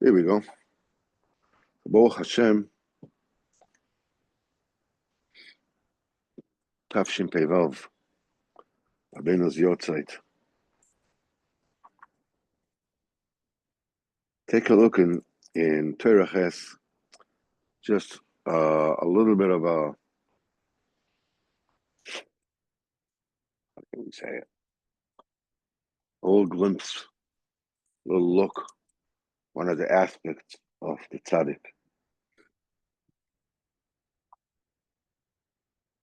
Here we go. Baruch Hashem, Tafshin Pevav, Rabbenu's Yortzeit. Take a look in Torah Ches, just a little bit of a, how can we say it? A little glimpse, a little look, one of the aspects of the tzaddik.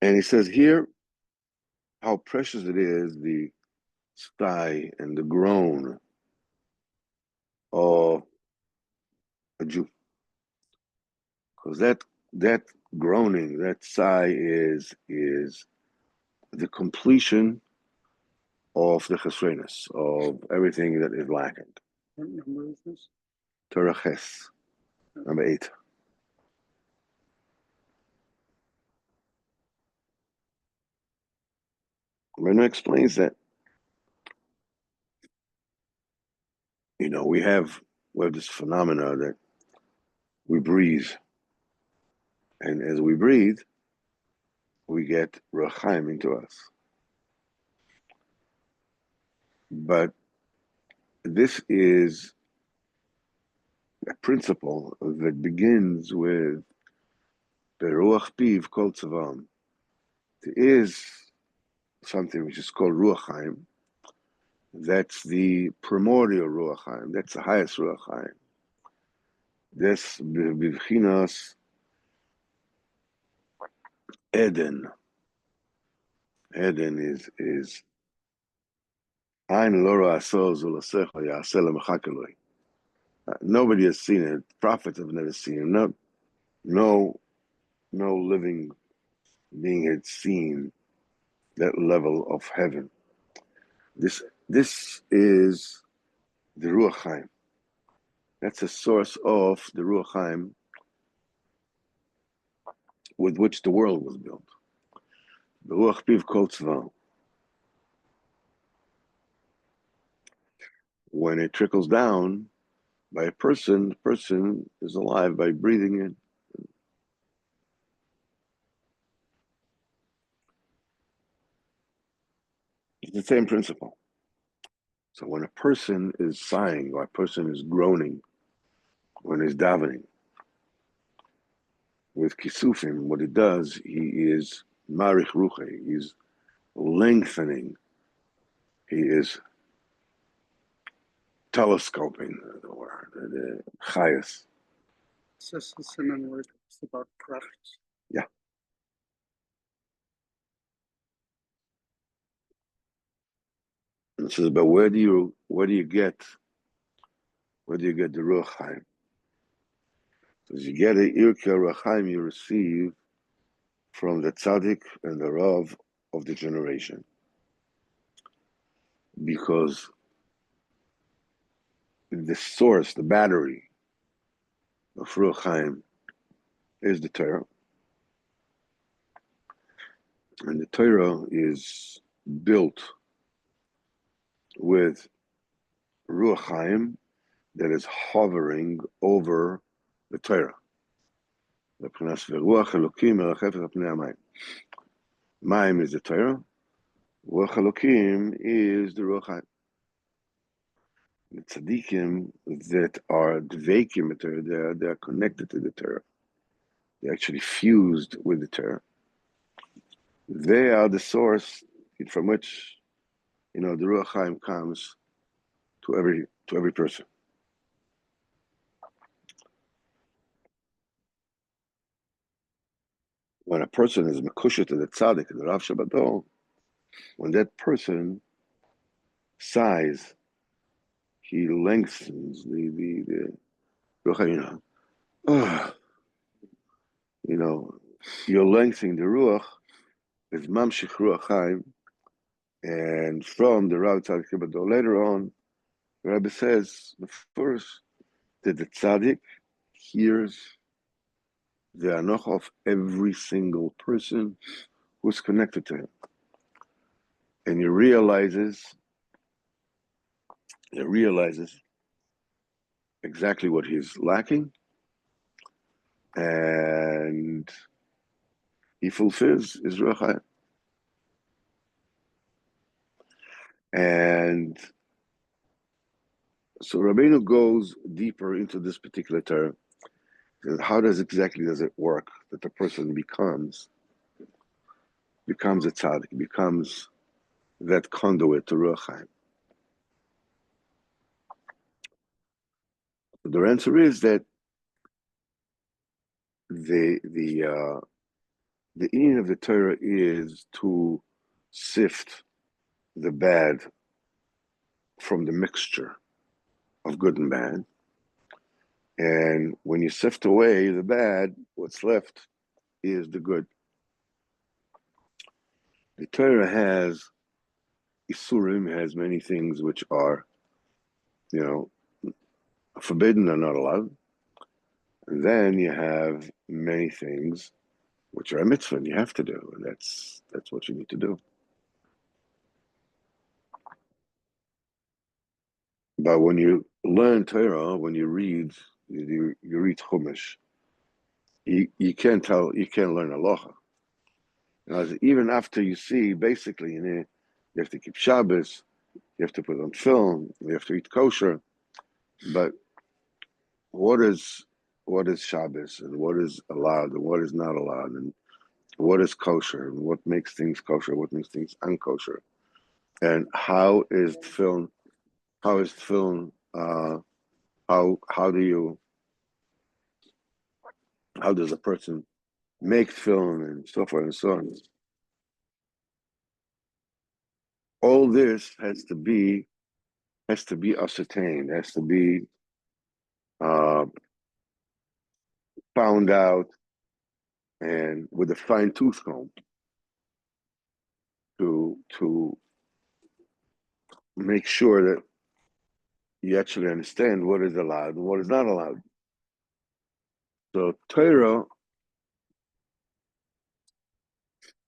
And he says here how precious it is, the sigh and the groan of a Jew. Because that groaning, that sigh is the completion of the chesrenis, of everything that is lacking. What number is this? Torah Ches, number 8. Rebbe explains that, we have this phenomena that we breathe, and as we breathe, we get Rachaim into us. But this is a principle that begins with the Ruach Piv Kol Tzavam. There is something which is called Ruach Chaim. That's the primordial Ruach Chaim. That's the highest Ruach Chaim. That's Bivchinas Eden. Eden is Ein Lora Asol Zulasecha Ya'aseh Lemachak. Nobody has seen it. Prophets have never seen it. No living being had seen that level of heaven. This is the Ruach Chaim. That's the source of the Ruach Chaim with which the world was built. The Ruach Piv Kol Tzva. When it trickles down by a person, the person is alive by breathing in. It's the same principle. So when a person is sighing or a person is groaning, when he's davening, with kisufim, what it does, he is marich ruche, he's lengthening, he is telescoping the chayas. Is this a Simon word? It's about kraft. Yeah. And it says, but where do you get the Ruach Chaim? So you get the Irka Ruach Chaim you receive from the tzaddik and the rav of the generation. Because the source, the battery of Ruach Chaim is the Torah. And the Torah is built with Ruach Chaim that is hovering over the Torah. Mayim is the Torah. Ruach Elokim is the Ruach Chaim. The tzaddikim that are dveikim with Torah, they are connected to the Torah. They're actually fused with the Torah. They are the source from which, the Ruach Chaim comes to every person. When a person is mekusha to the tzaddik, the Rav Shabbaton, when that person sighs, he lengthens the Ruach, you're lengthening the Ruach, is mamshich Ruach Chaim, and from the Rav Tzaddik Shabbaton, later on, the Rebbe says, the first, that the tzaddik hears the anocha of every single person who's connected to him. And he realizes exactly what he's lacking, and he fulfills his Ruach HaChaim. And so Rabbeinu goes deeper into this particular term. How does it work that the person becomes a tzaddik, becomes that conduit to Ruach HaChaim? The answer is that the aim of the Torah is to sift the bad from the mixture of good and bad. And when you sift away the bad, what's left is the good. The Torah has Isurim, has many things which are, forbidden or not allowed. And then you have many things which are a mitzvah and you have to do. And that's what you need to do. But when you learn Torah, when you read Chumash, you can't learn halacha. Even after you see, basically, you have to keep Shabbos, you have to put on film, you have to eat kosher. But what is Shabbos, and what is allowed, and what is not allowed, and what is kosher, and what makes things kosher, what makes things unkosher, and how is tefillin? How does a person make tefillin, and so forth and so on? All this has to be ascertained, has to be found out, and with a fine tooth comb to make sure that you actually understand what is allowed and what is not allowed. So Torah,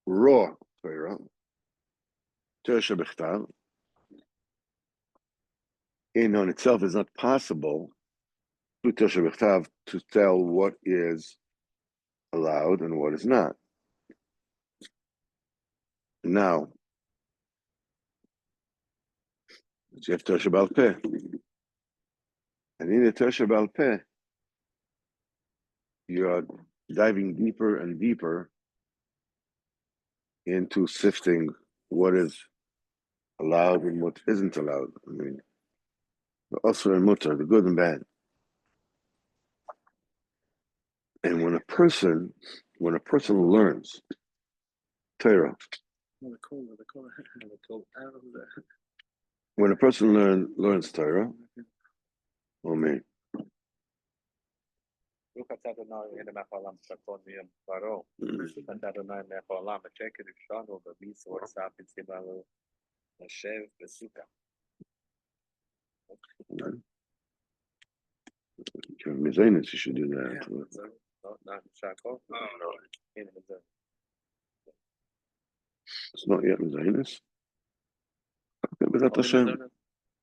raw Torah Shebechtav, in on itself is not possible to Torah Shebechtav to tell what is allowed and what is not. Now, you have Torah Shebal Peh. And in the Torah Shebal Peh, you are diving deeper and deeper into sifting what is allowed and what isn't allowed. I mean, also in mutter, the good and bad. And when a person learns Torah, when a person learns Torah, oh man. You should do that. It's not yet Mizaynus.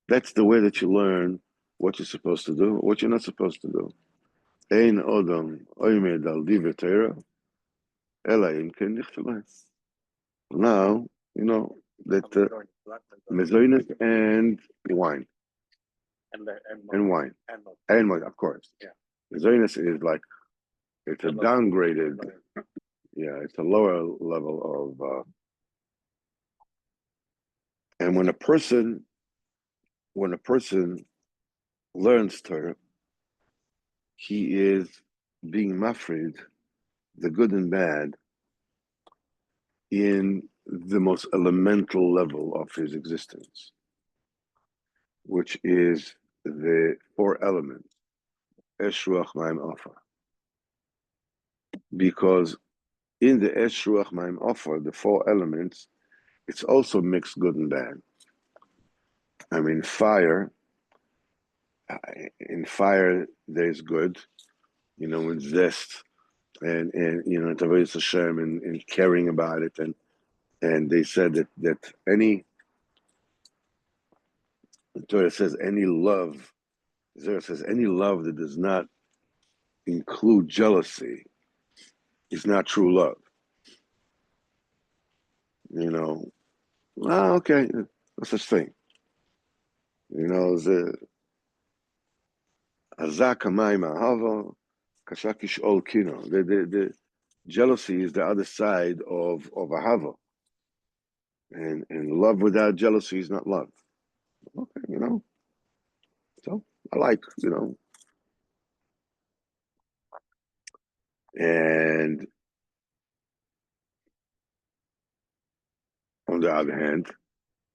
That's the way that you learn what you're supposed to do, what you're not supposed to do. Ein Odom Oimed al Divrei Torah, Ela Im Ken Nichtabai. Now, you know that Mizaynus and wine. And wine. And wine, of course. Yeah. Mizaynus is like, it's a downgraded, it's a lower level of, and when a person learns Torah, he is being mafrid, the good and bad, in the most elemental level of his existence, which is the four elements, Esh, Ruach, Mayim, Afa. Because in the Esh, Ruach, Mayim, Afa, the four elements, it's also mixed good and bad. I mean, in fire, there's good, with zest, and Tavodas Hashem, and caring about it, and they said that the Torah says any love There says any love that does not include jealousy is not true love. Okay, no such thing. The jealousy is the other side of ahava, and love without jealousy is not love. Okay, so I like, and on the other hand,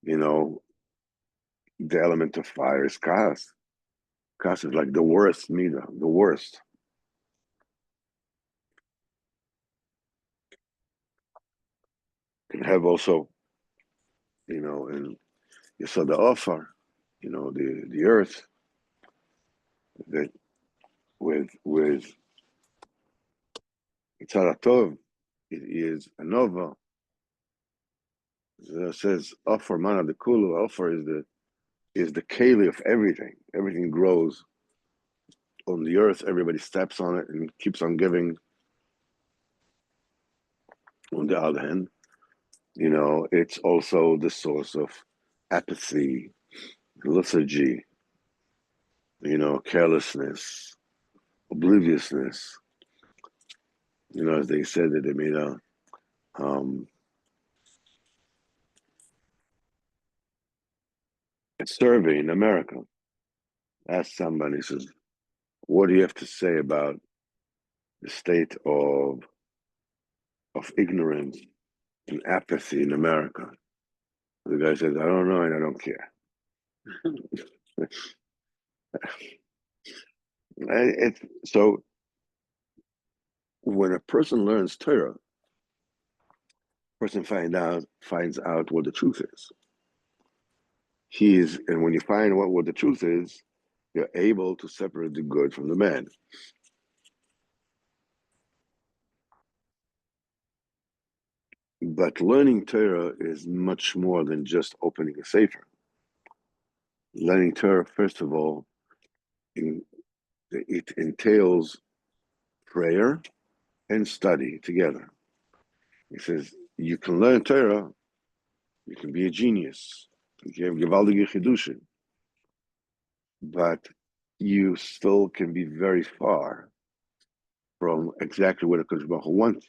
the element of fire is kas. Kas is like the worst mida, the worst. You have also, and you saw the offer, the earth that with Tzaratov, it is a nova. It says offer mana the kulu. Offer is the keli of everything. Everything grows on the earth. Everybody steps on it and keeps on giving. On the other hand, it's also the source of apathy, lethargy, carelessness, obliviousness. As they said that they made a survey in America. Asked somebody, says, what do you have to say about the state of ignorance and apathy in America? The guy says, I don't know and I don't care. So when a person learns Torah, person finds out what the truth is. And when you find out what the truth is, you're able to separate the good from the bad. But learning Torah is much more than just opening a sefer. Learning Torah, first of all, it entails prayer and study together. He says, you can learn Torah, you can be a genius, you can have gewaldige chidushin, but you still can be very far from exactly what a Kodesh Baruch Hu wants.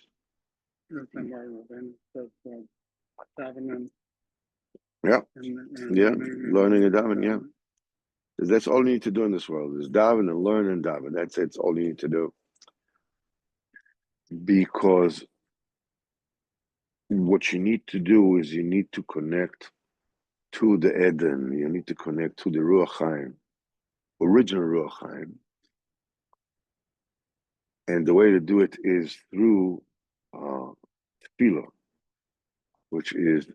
Yeah, learning and daven, yeah. That's all you need to do in this world, is daven and learn and daven. That's it. It's all you need to do. Because what you need to do is you need to connect to the Eden. You need to connect to the Ruach Chaim, original Ruach Chaim. And the way to do it is through tefillah, which is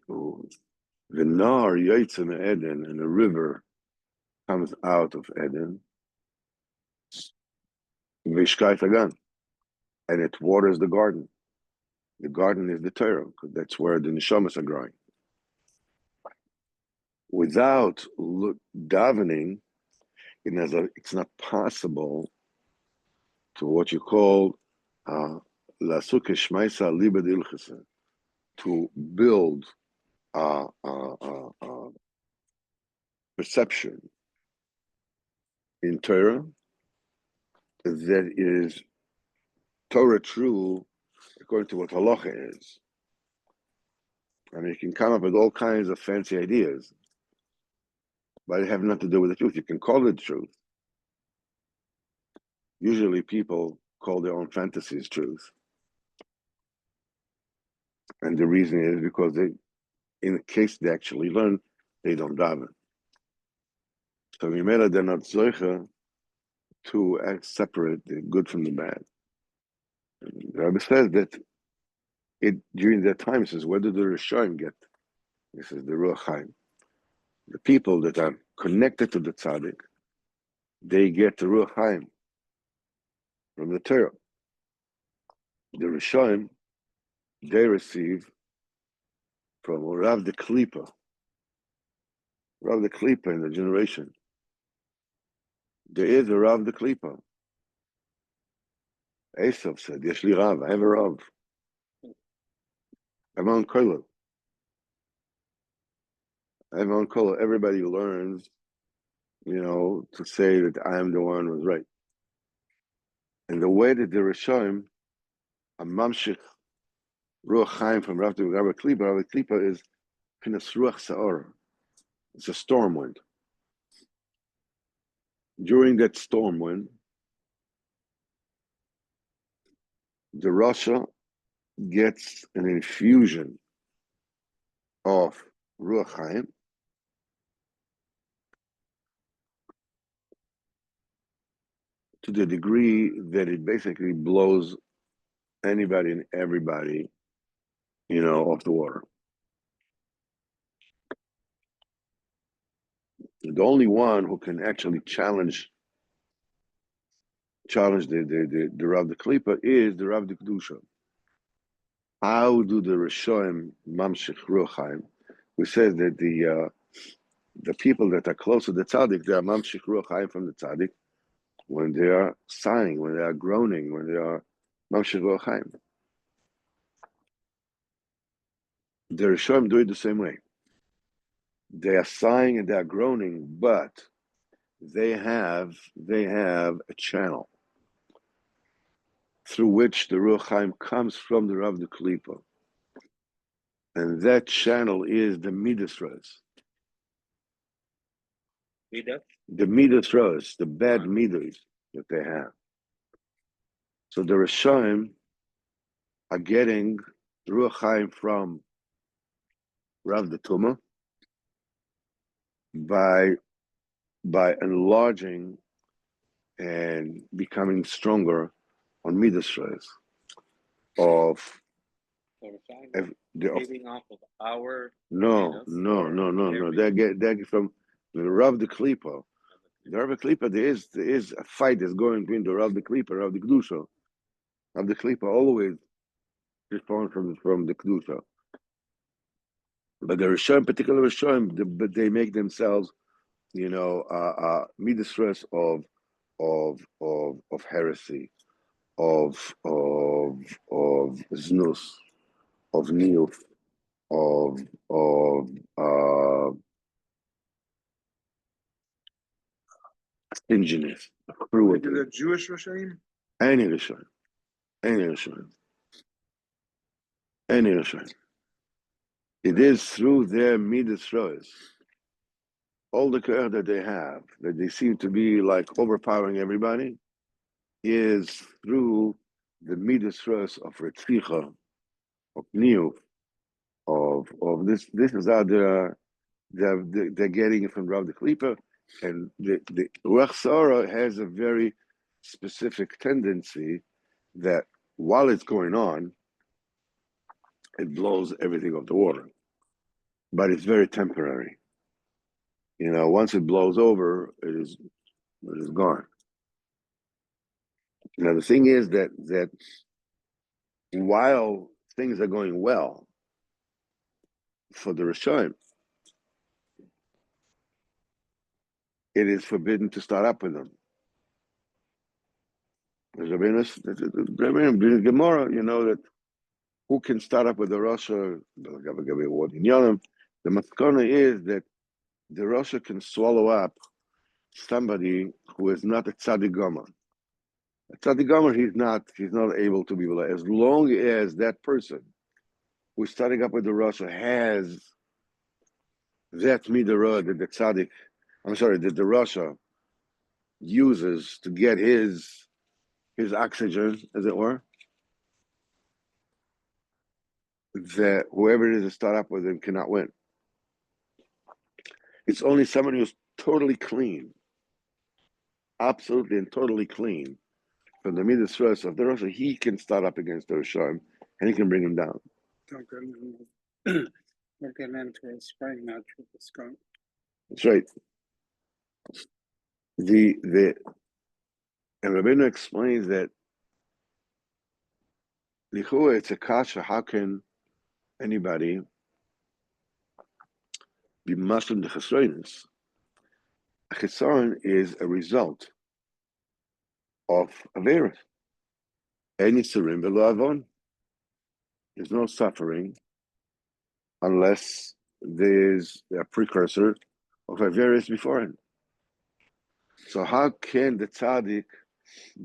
the Nar Yotzeit Eden, and the river comes out of Eden, Vishkai Tagan, and it waters the garden. The garden is the Torah, because that's where the neshamas are growing. Without davening, it's not possible to what you call lasuke shmaisa libed ilchasa, to build perception in Torah that is Torah true according to what halacha is. I mean, you can come up with all kinds of fancy ideas, but it have nothing to do with the truth. You can call it truth. Usually people call their own fantasies truth. And the reason is because in case they actually learn, they don't daven. So Mimela, they're not zoicha to separate the good from the bad. And the Rebbe says that during that time, he says, where did the Rishonim get? He says, the Ruach Chaim. The people that are connected to the tzaddik, they get the Ruach Chaim from the Torah. The Rishonim, they receive from Rav the Klipa. Rav the Klipa in the generation, There is a Rav the Klipa. Esav said, Yesh li Rav, I have a Rav. I'm on Kola. I'm on Kola. Everybody learns, to say that I am the one who was right. And the way that the Rishonim, a Mamshich, Ruach Chaim from Rav Klipa is Pinas Ruach Sa'or. It's a storm wind. During that storm wind, the Rasha gets an infusion of Ruach Chaim to the degree that it basically blows anybody and everybody, off the water. The only one who can actually challenge the Rav the Klipa is the Rav the Kedusha. How do the Rishonim Mamshich Ruach Chaim? We say that the people that are close to the tzaddik, they are Mamshich Ruach Chaim from the tzaddik when they are sighing, when they are groaning, when they are Mamshich Ruach Chaim. The Rishonim do it the same way. They are sighing and they are groaning, but they have a channel through which the Ruach Chaim comes from the Rav the Klipa. And that channel is the Midas Ros. The Midas Ros, the bad Midas that they have. So the Rishonim are getting Ruach Chaim from Rav the Tuma by enlarging and becoming stronger on Midas Ros of Giving off of our no. They get from the Rav the Klipa. The Rav the Klipa, there is a fight that's going between the Rav the Klipa and Rav the Kedusha. Rav the Klipa always responds from the Kedusha. But the Rishonim, particular Rishonim, they make themselves, Midas Ros of heresy, of znus, of niyuf, of stinginess, cruelty. The Jewish Rishonim? Any Rishonim. It is through their Midas Ros, all the care that they have, that they seem to be like overpowering everybody, is through the Midas Ros of Retzicha, of Niyuf, of this. This is how they're getting it from Rav the Klipa, and the Ruach Sa'ora has a very specific tendency that while it's going on, it blows everything off the water. But it's very temporary. Once it blows over, it is gone. Now the thing is that while things are going well for the Rishonim, it is forbidden to start up with them. There's a Gemara, that who can start up with the Rasha? The maskana is that the Rasha can swallow up somebody who is not a tzaddik gomer. A tzaddik gomer, he's not able to be like, as long as that person who's starting up with the Rasha has that midah that the tzaddik, that the Rasha uses to get his oxygen, as it were, that whoever it is to start up with him cannot win. It's only somebody who's totally clean, absolutely and totally clean from the Midas Ros of the Rasha, he can start up against the Rishonim and he can bring him down. Don't get into a spraying match with the skunk. That's right. And Rebbe explains that Lichua, it's a kasha. How can anybody be Muslim to chesroinus? A chesaron is a result of Averis. Any Yisurim below Avon. There's no suffering unless there's a precursor of Averis beforehand. So how can the tzaddik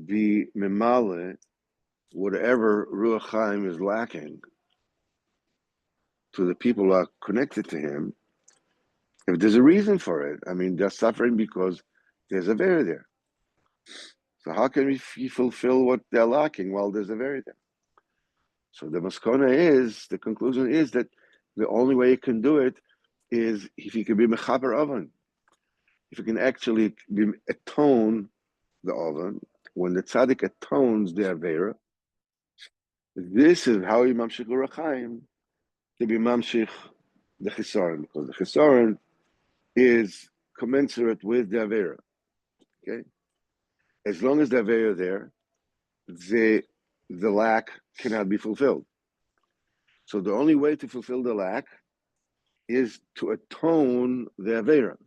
be memale whatever Ruach Chaim is lacking to the people who are connected to him if there's a reason for it? I mean, they're suffering because there's a Avera there. So how can we fulfill what they're lacking while there's a Avera there? So the conclusion is that the only way you can do it is if you can be mechaber oven. If you can actually atone the oven, when the tzaddik atones the avera, this is how you mamshich l'rachaim to be mamshich the chisaron, because the chisaron is commensurate with the avera. Okay, as long as the avera is there, the lack cannot be fulfilled. So the only way to fulfill the lack is to atone the avera.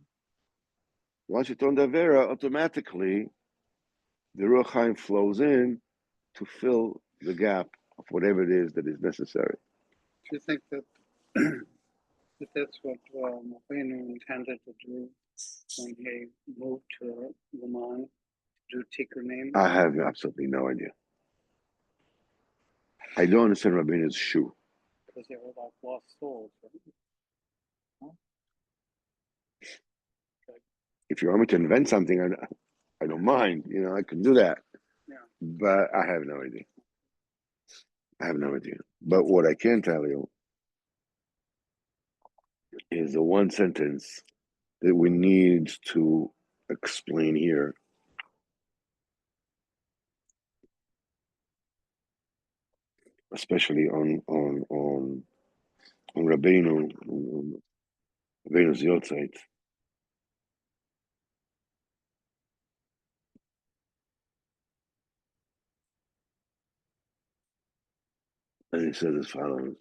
Once you atone the avera, automatically the Ruach Chaim flows in to fill the gap of whatever it is that is necessary. Do you think that that that's what Rabbeinu intended to do when he moved to Leman to do Tikkunim? I have absolutely no idea. I don't understand Rabbeinu's shoe. Because they were like lost souls. Right? If you want me to invent something, I don't mind. I can do that. Yeah. But I have no idea. But what I can tell you is the one sentence that we need to explain here. Especially on Rabbeinu, Rabbeinu's Yortzeit. And he says as follows.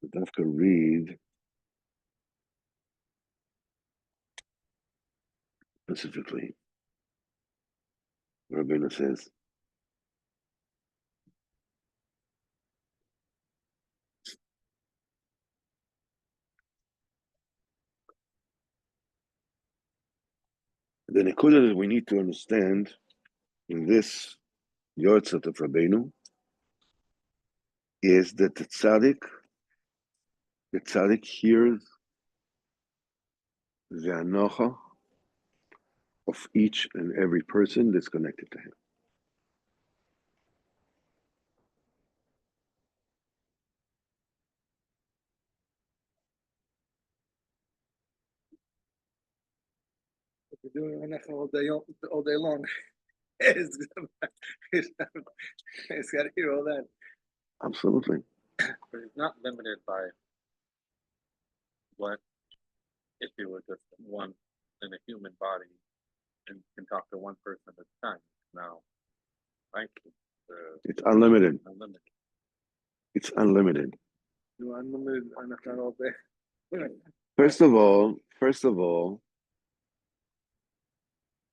The Dafka read specifically. Rabbeinu says, the nekuda that we need to understand in this Yortzeit of Rabbeinu is that the tzaddik hears the anocha of each and every person that's connected to him. You're doing anacha all day long. It's got to hear all that. Absolutely. But it's not limited by what if you were just one in a human body and can talk to one person at a time. Now, right? It's unlimited. Unlimited. It's unlimited. Do unlimited anacha all day. First of all,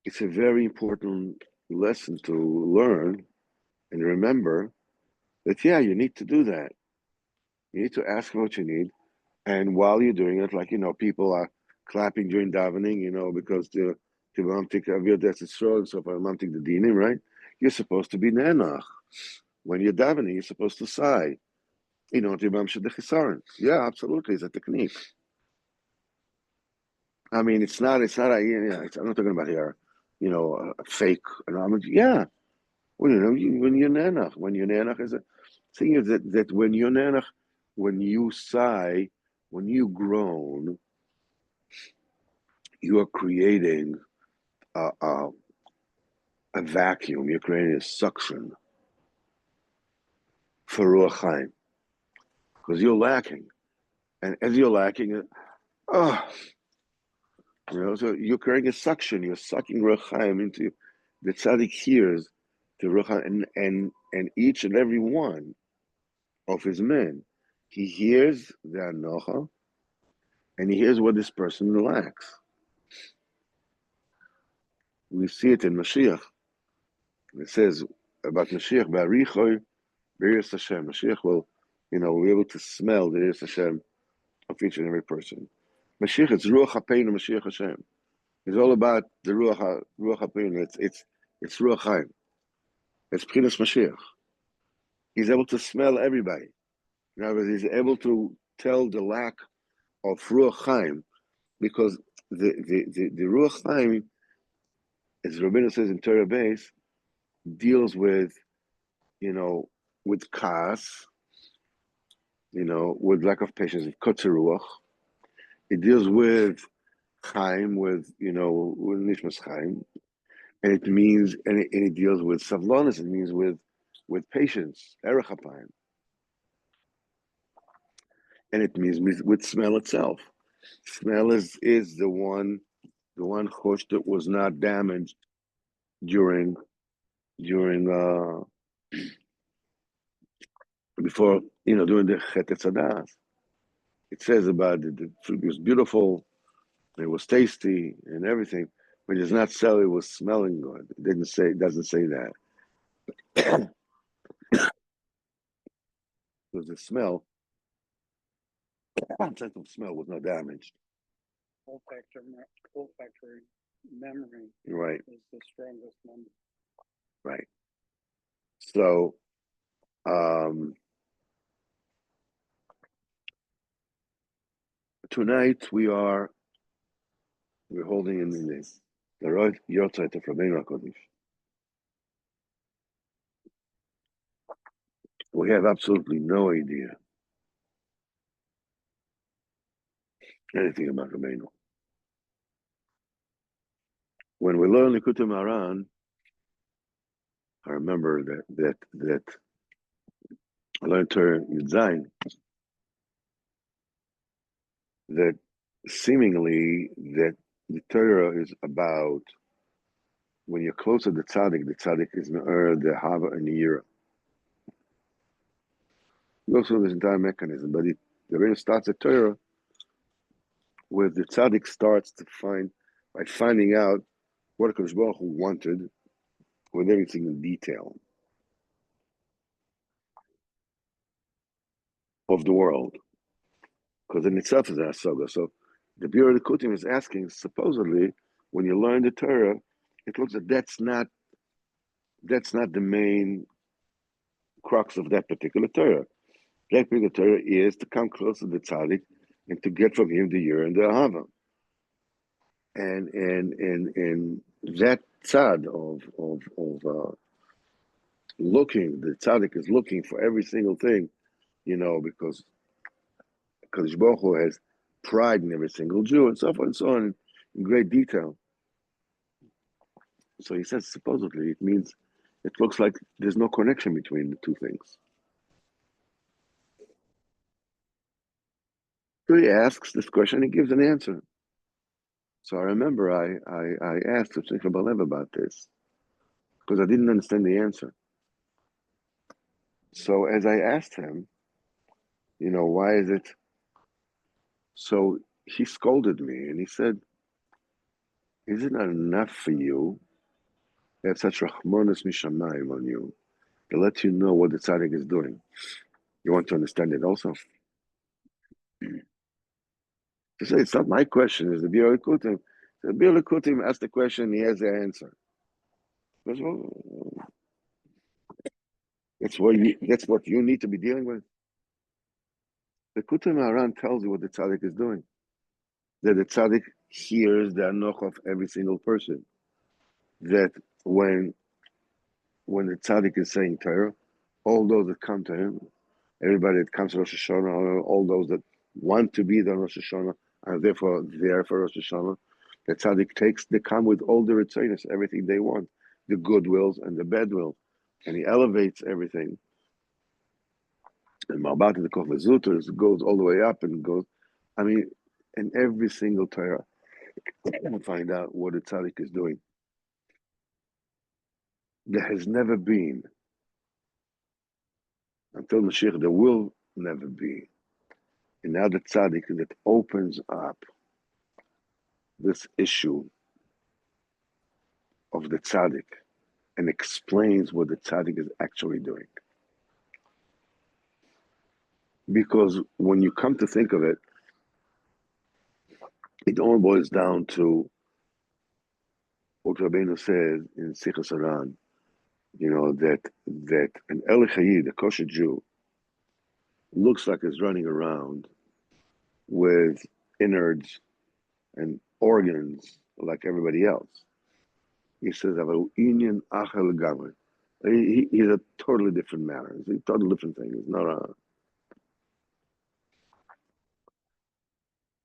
it's a very important lesson to learn and remember that, you need to do that. You need to ask what you need. And while you're doing it, like, people are clapping during davening, because the mamtik avir that's Yisrael, so for mamtik the dinim, right? You're supposed to be nenach. When you're davening, you're supposed to sigh. To mamshid the chisaron. Yeah, absolutely. It's a technique. I mean, it's not I'm not talking about here, a fake. Yeah. Well, when you're nanach is a thing is that when you're nanach, when you sigh, when you groan, you are creating a vacuum. You're creating a suction for Ruach Chaim because you're lacking, and as you're lacking, so you're creating a suction. You're sucking Ruach Chaim into you. The tzaddik hears the Ruach, and each and every one of his men, he hears the Anocha, and he hears what this person lacks. We see it in Mashiach. It says about Mashiach, Barichoy, Be'eres Hashem. Mashiach will, be able to smell the Be'eres Hashem of each and every person. Mashiach, it's Ruach HaPeinu, Mashiach Hashem. It's all about the Ruach HaPeinu. It's Ruach Chaim. It's P'chinas Mashiach. He's able to smell everybody. In other words, he's able to tell the lack of Ruach Chaim, because the Ruach Chaim, as Rabbeinu says in Torah base, deals with, with Kaas, with lack of patience, with Kotzer Ruach. It deals with Chaim, with Nishmas Chaim, and it means, and it deals with Savlonis. It means with patience, Erech HaPayim, and it means with smell itself. Smell is the one chosh that was not damaged during before during the Chet Tzaddas. It says about the food was beautiful, it was tasty and everything, but it's not so it was smelling good. It doesn't say that. Because the smell, sense of smell was not damaged. Olfactory memory Right. is the strongest memory. Right. So tonight we're holding in the Yortzeit of Rebbe HaKodesh. We have absolutely no idea anything about Rebbeinu. When we learn Likutei Moharan, I remember that I learned Torah Yortzeit, that seemingly that the Torah is about when you're close to the tzaddik is the hava and the yira. It goes through this entire mechanism, but the Rebbe starts the Torah where the tzaddik starts to by finding out what HaKadosh Baruch Hu wanted with everything in detail of the world, because in itself is a hasaga. So the Biur Likutim is asking, supposedly, when you learn the Torah, it looks like that's not the main crux of that particular Torah. That particular Torah is to come close to the tzaddik and to get from him the yira and the ahava. And that tzad of looking, the tzaddik is looking for every single thing, because Baruch Hu has pride in every single Jew, and so forth and so on, in great detail. So he says, supposedly, it means it looks like there's no connection between the two things. So he asks this question, he gives an answer. So I remember I asked Tzaddik Balev about this, because I didn't understand the answer. So as I asked him, why is it? So he scolded me and he said, is it not enough for you to have such Rahmanas Mishamayim on you to let you know what the tzaddik is doing? You want to understand it also? To say it's not my question, it's the Biur Likutim. The Biur Likutim asked the question, he has the answer. That's what you need to be dealing with. The Likutei Moharan tells you what the tzaddik is doing. That the tzaddik hears the anoch of every single person. That when the tzaddik is saying Torah, all those that come to him, everybody that comes to Rosh Hashanah, all those that want to be the Rosh Hashanah are therefore there for Rosh Hashanah. The tzaddik they come with all the ritzonos, everything they want, the good wills and the bad wills, and he elevates everything. And Malbat the Kof goes all the way up and goes. I mean, in every single Torah, you find out what the tzaddik is doing. There has never been, until Mashiach, there will never be. And now the tzaddik that opens up this issue of the tzaddik and explains what the tzaddik is actually doing. Because when you come to think of it, it all boils down to what Rabbeinu says in Sichas Aran, that an Eli Chayid, a kosher Jew, looks like he's running around with innards and organs like everybody else. He says, he's a totally different matter. It's a totally different thing. It's not a...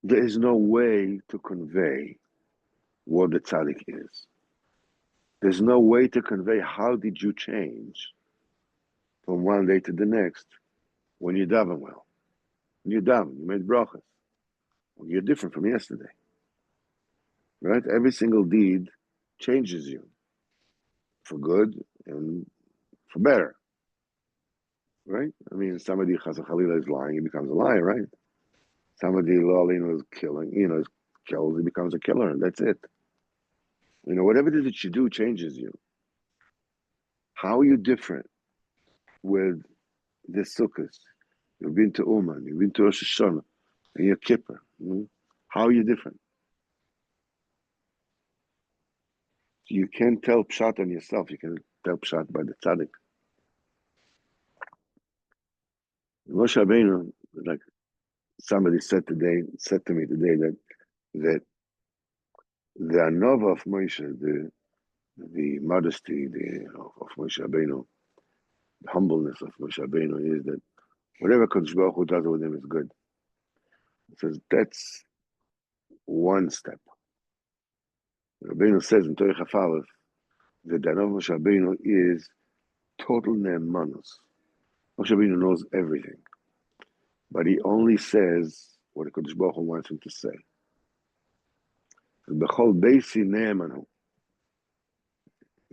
There is no way to convey what the tzaddik is. There's no way to convey how did you change from one day to the next when you daven well. When you daven, you made brachas. Well, you're different from yesterday. Right? Every single deed changes you for good and for better. Right? I mean, somebody Chas Chalila is lying, he becomes a liar, right? Somebody is killing, is killed, he becomes a killer, and that's it. Whatever it is that you do changes you. How are you different with the Sukkot? You've been to Uman, you've been to Rosh Hashanah, and you're Kippur. How are you different? You can't tell pshat on yourself. You can tell pshat by the tzaddik. Moshe Rabbeinu, like somebody said to me today, that the anova of Moshe, the modesty of Moshe Rabbeinu, the humbleness of Moshe Rabbeinu is that whatever Kadosh Baruch Hu does with him is good. He says that's one step. Rabbeinu says in Torah Chaf that the anova of Moshe Rabbeinu is total ne'emanus. Moshe Rabbeinu knows everything, but he only says what the Kadosh Baruch Hu wants him to say. B'chol beisi ne'emanu.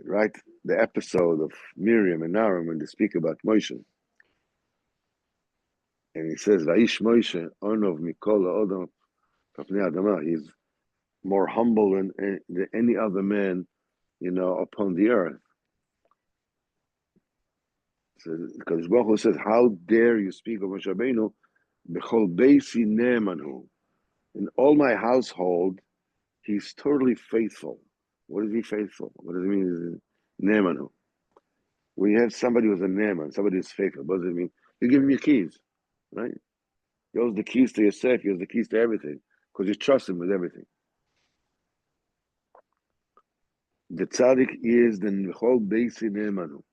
Right, the episode of Miriam and Aaron when they speak about Moshe, and he says, "Vayish Moshe onov mikol ha'odam kapnei adama." He's more humble than any other man, upon the earth. So, because Baruch Hu says, "How dare you speak of Moshe Rabbeinu? B'chol beisi ne'emanu." In all my household, he's totally faithful. What is he faithful? What does it mean? Ne'emanu. When you have somebody who's a ne'eman, somebody who's faithful, what does it mean? You give him your keys, right? He holds the keys to your safe. He holds the keys to everything because you trust him with everything. The tzaddik is the whole beisi ne'emanu.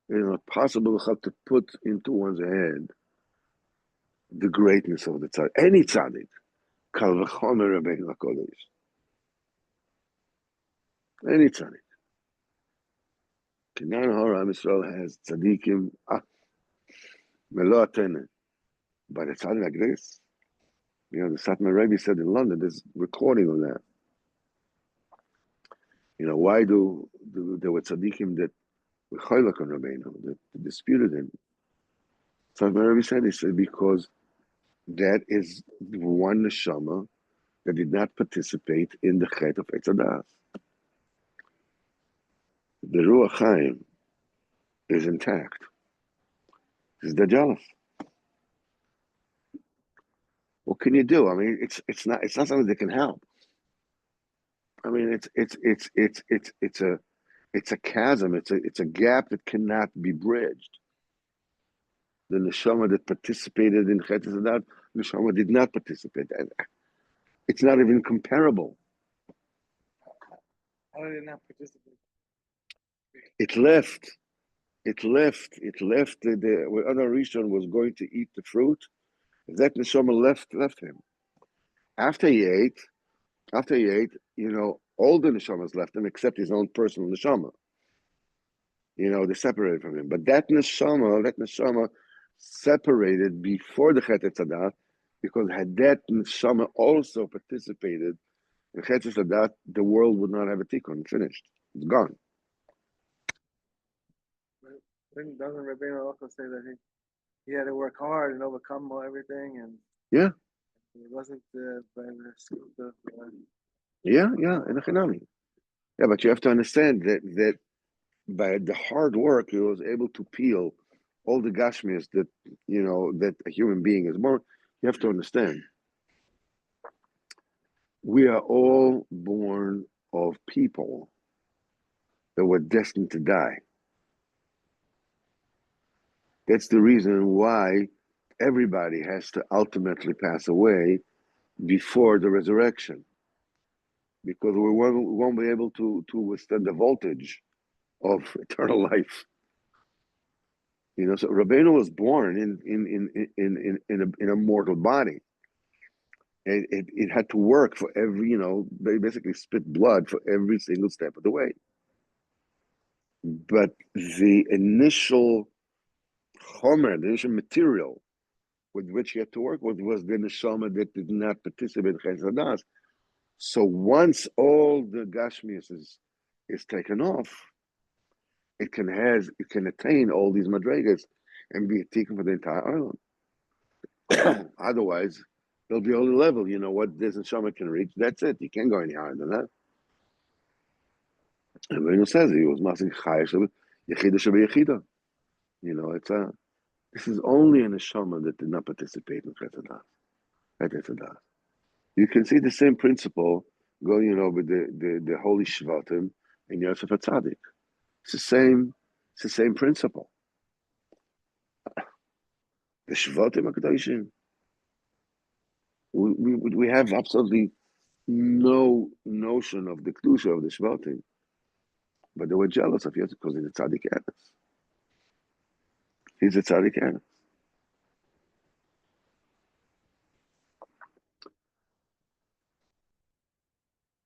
It's not possible to put into one's head the greatness of the tzaddik. Any tzaddik, kal v'chomer Rabbeinu HaKodesh. Any tzaddik. Kinyan Hora Am Yisrael has tzaddikim melo atene. But a tzaddik like this, the Satmar Rebbe said in London, there's recording of that. Why there were tzaddikim that were choylak on Rabbeinu, that disputed him? Satmar Rebbe said, because that is one neshama that did not participate in the chet of Eitz Hadas. The Ruach Chaim is intact. It's jealous. What can you do? I mean, it's not something that can help. I mean, it's a chasm. It's a gap that cannot be bridged. The neshama that participated in Chet Hadas, neshama did not participate. And it's not even comparable. How did it not participate? It left. When Adon Rishon was going to eat the fruit, that neshama left him. After he ate, all the neshamas left him except his own personal neshama. They separated from him. But that neshama separated before the Chet Hadas, because had that neshama also participated in Chet Hadas, the world would not have a tikkun. Finished. It's gone. Doesn't Rebbe also say that he had to work hard and overcome everything, and Yeah, it wasn't by the scoop of. yeah, in Echinami. Yeah, but you have to understand that by the hard work, he was able to peel all the gashmias that that a human being is born. You have to understand, we are all born of people that were destined to die. That's the reason why everybody has to ultimately pass away before the resurrection, because we won't be able to withstand the voltage of eternal life. So Rabbeinu was born in a mortal body. And it had to work for every, they basically spit blood for every single step of the way. But the initial chomer, the initial material with which he had to work with was the neshama that did not participate in Chesadas. So once all the gashmias is taken off, it can attain all these madrigas and be taken for the entire island. Otherwise, there'll be only level. You know what this neshama can reach. That's it. You can't go any higher than that. And Rabbeinu says he was masing chayah yechida shebeyechida. This is only a neshama that did not participate in Chesadas. You can see the same principle going, with the holy shvatim in Yortzeit tzaddik. It's the same principle. The shvatim HaKadoshim. We have absolutely no notion of the kedusha of the shvatim, but they were jealous of Yortzeit because he's a tzaddik Eretz. He's a tzaddik Eretz.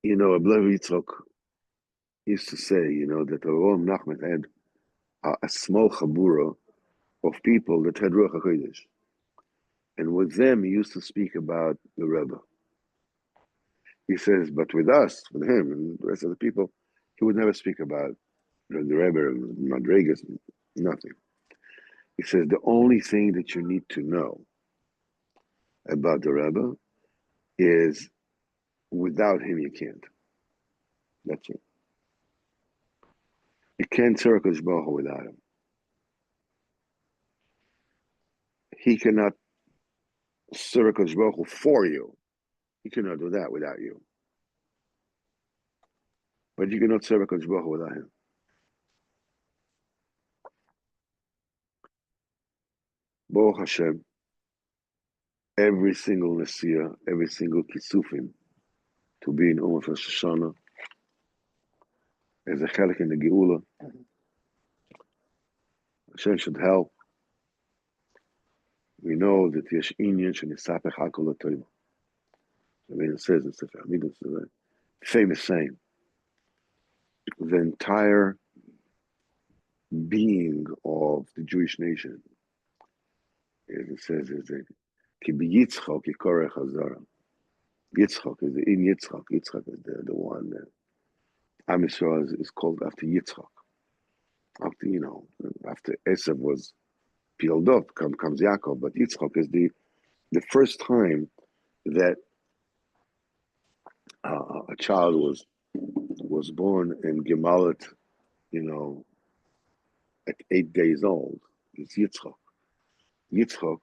Rebbe Yitzchok used to say, that the Nachman had a small chabura of people that had Ruach HaKodesh. And with them, he used to speak about the Rebbe. He says, but with us, with him and the rest of the people, he would never speak about the Rebbe, Madrigas, nothing. He says, the only thing that you need to know about the Rebbe is without him, you can't. That's it. You can't serve Kodesh Baruch Hu without him. He cannot serve Kodesh Baruch Hu for you. He cannot do that without you. But you cannot serve Kodesh Baruch Hu without him. Baruch Hashem, every single Nasiya, every single Kisufim, to be in Umar Rosh Hashanah, as a chelik in the Geula. Hashem should help. We know that Yesh Inyan Shenisapech Hakol HaToyim. It says in Sefer Amidus, a famous saying. The entire being of the Jewish nation, as it says, is that Ki b'Yitzchok yikorech hazara. Yitzchok is in Yitzchok. Yitzchok is the one that Am Yisrael is called after Yitzchok. After Esav was peeled off, comes Yaakov, but Yitzchok is the first time that a child was born and gemalet, at 8 days old. It's Yitzchok. Yitzchok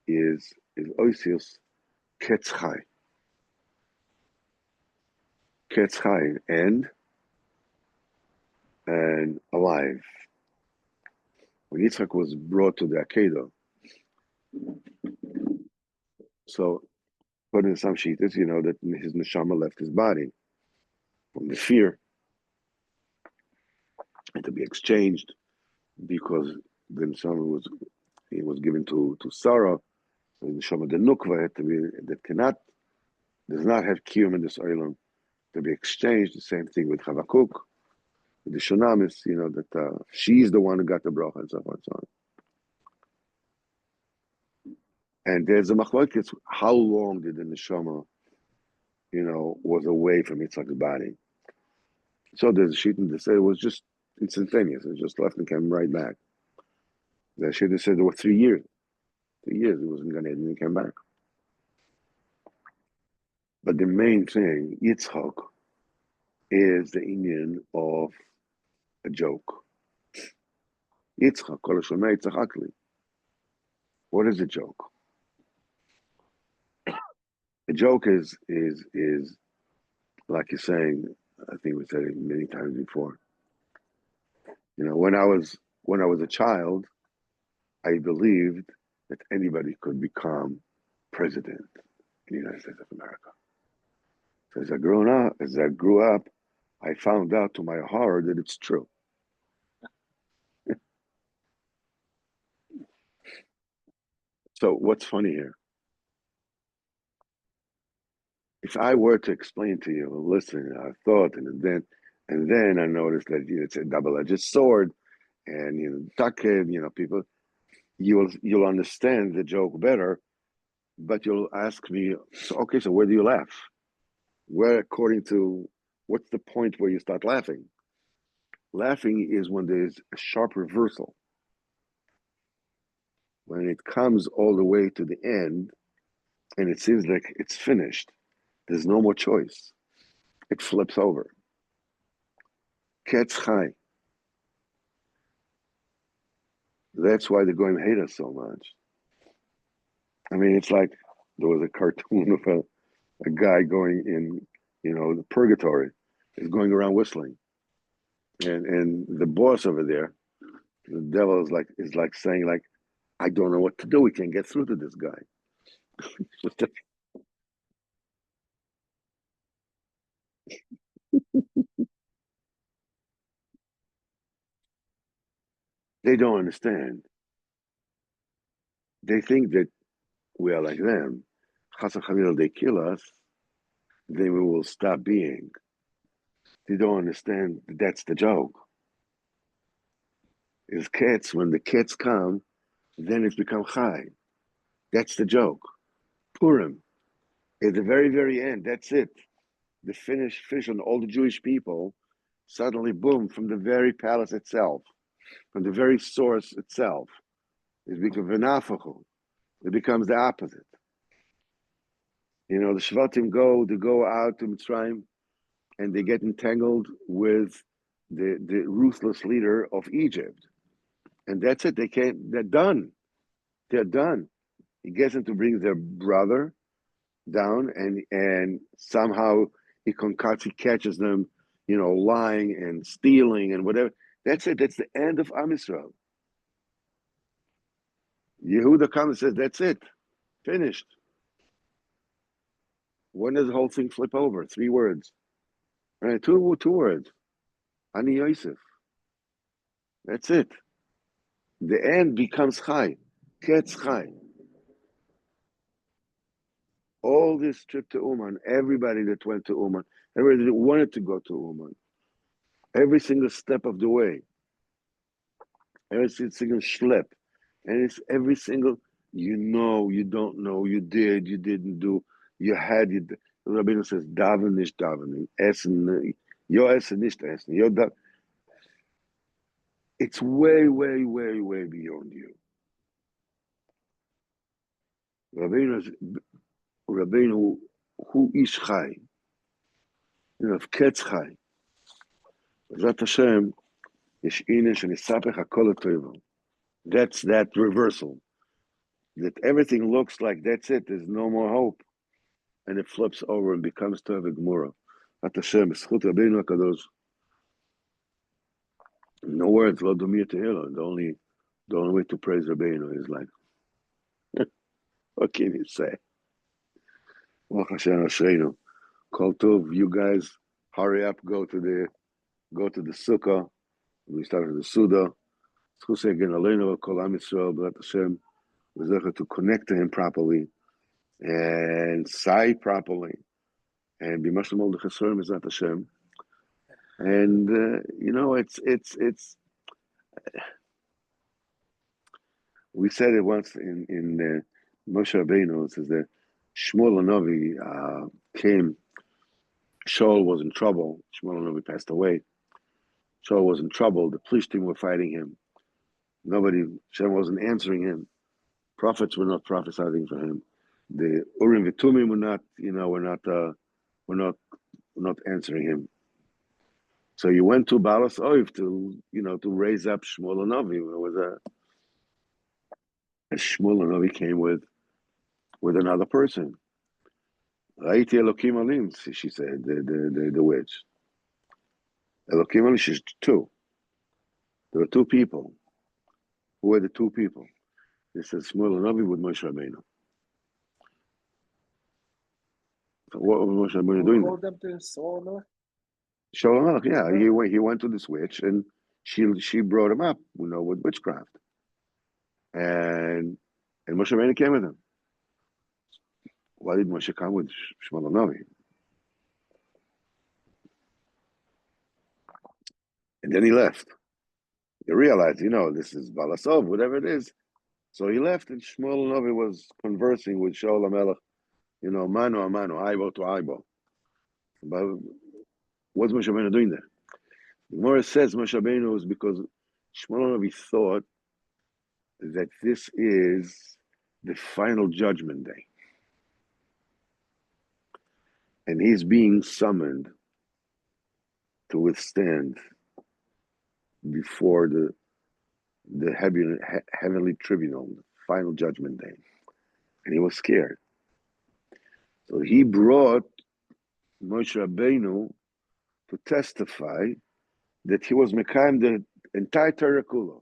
is Oisius Ketzchai. Ketzchai, and alive. When Yitzchak was brought to the Akedah, so according to some shittas, that his neshama left his body from the fear and to be exchanged because the neshama was given to Sarah. The neshama the nukva had to be does not have kiyum in this island to be exchanged. The same thing with Chavakuk, with the Shunamis, that she's the one who got the bracha and so forth and so on. And there's a machlokes, how long did the neshama, was away from Yitzchak's body? So there's a sheet that say it was just Instantaneous. It just left and came right back. They should have said there were 3 years. 3 years he wasn't going to, and he came back. But the main thing, Yitzchak, is the Indian of a joke. Yitzchak, kol shomei tzachak li. What is a joke? A joke is like you're saying. I think we said it many times before. You know, when I was a child, I believed that anybody could become president in the United States of America. So as I grew up, I found out to my horror that it's true. So what's funny here? If I were to explain to you, listen, I thought, and then I noticed that it's a double-edged sword, and people, you'll understand the joke better, but you'll ask me, so where do you laugh? Where, according to, what's the point where you start laughing? Laughing is when there's a sharp reversal. When it comes all the way to the end, and it seems like it's finished, there's no more choice. It flips over. Ketz chai. That's why the Goyim hate us so much. I mean, it's like there was a cartoon of a guy going in, the purgatory, is going around whistling, and the boss over there, the devil is like saying like, I don't know what to do. We can't get through to this guy. They don't understand. They think that we are like them. Chas v'chalila, they kill us, then we will stop being. They don't understand that that's the joke. Is cats, when the cats come, then it's become chai. That's the joke. Purim, at the very, very end, that's it. The finish on all the Jewish people, suddenly, boom, from the very palace itself, from the very source itself, it becomes v'nafachu. It becomes the opposite. The Shvatim go out to Mitzrayim, and they get entangled with the ruthless leader of Egypt. And that's it. They're done. They're done. He gets them to bring their brother down, and somehow he catches them, lying and stealing and whatever. That's it. That's the end of Am Yisrael. Yehuda comes and says, that's it. Finished. When does the whole thing flip over? 3 words. Right? Two words. Ani Yosef. That's it. The end becomes Chai. Ketz Chai. All this trip to Uman, everybody that went to Uman, everybody that wanted to go to Uman, every single step of the way, every single schlep, and it's every single, you don't know, you did, you didn't do, you had, the Rabbeinu says, daven nicht davening, essen, yo essen nicht essen, yo da. It's way, way, way, way beyond you. Rabbeinu, who is chai, ketz chai. Zat Hashem, yesh inen shenisapech hakol toivo. That's that reversal. That everything looks like that's it. There's no more hope, and it flips over and becomes Tov Gemura. Zat Hashem, B'schut Rabbeinu Hakadosh. No words, lo domir tehillah. The only way to praise Rabbeinu is like, what can you say? Baruch Hashem Ashreinu. Kol Tov, you guys, hurry up, go to the sukkah. We start with the Suda. Schusay again, Aleinu, Kol Am Yisrael, B'rat Hashem, to connect to him properly and sigh properly and be much more the Chesurim is not Hashem. And it's we said it once in Moshe Rabbeinu. It says that Shmuel Hanavi came. Shaul was in trouble. Shmuel Hanavi passed away, Shaul was in trouble. The police team were fighting him. Hashem wasn't answering him. Prophets were not prophesying for him. The Urim V'Tumim were not answering him. So he went to Balas Oiv to raise up Shmuel Hanavi. It was a Shmuel Hanavi came with another person. Raiti Elokim Alim, she said, the witch. Elokim Alim, she's two. There were two people. Who were the two people? They said Shmuel Hanavi with Moshe Rabbeinu. So what was Moshe Rabbeinu doing? Who called them to Saul, no? Shalom, yeah, he went to this witch and she brought him up, with witchcraft, and Moshe Rabbeinu came with him. Why did Moshe come with Shmuel Hanavi? And then he left. He realized, this is Balasov, whatever it is. So he left, and Shmuel Hanavi was conversing with Shaul HaMelech, mano a mano, aibo to aibo. But what's Moshe Rabbeinu doing there? The Gemara says Moshe Rabbeinu was because Shmuel Hanavi thought that this is the final judgment day. And he's being summoned to withstand before the heavenly tribunal, the final judgment day. And he was scared. So he brought Moshe Rabbeinu to testify that he was Mekayim the entire Torah Kula.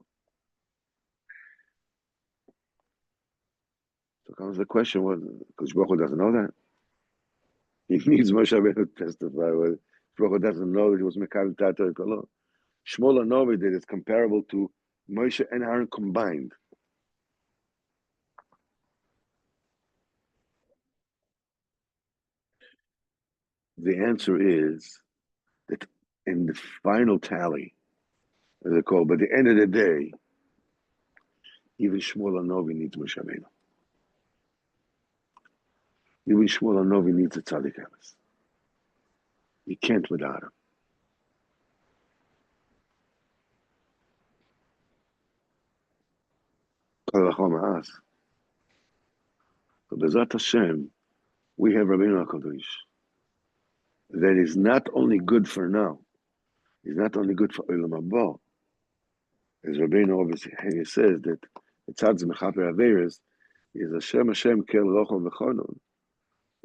So comes the question, because Baruch Hu doesn't know that. He needs Moshe Rabbeinu to testify. Baruch Hu doesn't know that he was Mekayim the entire Torah Kula. Shmuel Hanavi that is comparable to Moshe and Aaron combined. The answer is that in the final tally, as they call, by the end of the day, even Shmuel Hanavi needs Moshe Rabbeinu. Even Shmuel Hanavi needs a tzaddik emes. He can't without him. So B'ezrat Hashem, we have Rabbeinu HaKadosh. That is not only good for now, it's not only good for Olam Haba. As Rabbeinu obviously says that the tzaddik mechaper averes is Hashem kel rochel v'chonon.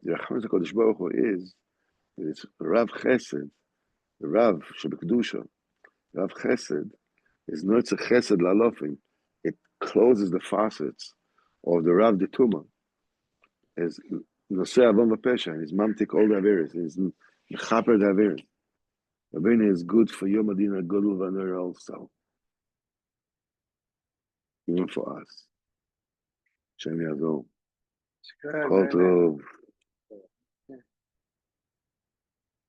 The Rachman HaKadosh Baruch Hu is that it's Rav Chesed, the Rav Shebekdusha. Rav Chesed is not a Chesed lalofim. It closes the faucets of the Rav Detuma. As Nosei Avon V'Pesha, and he's mamtik all the averes. He's mechaper the averes. Rabbeinu is good for Yom Adin HaGadol V'Ner also. Even for us. Shem Yadol. Good, Kol very nice. Tov.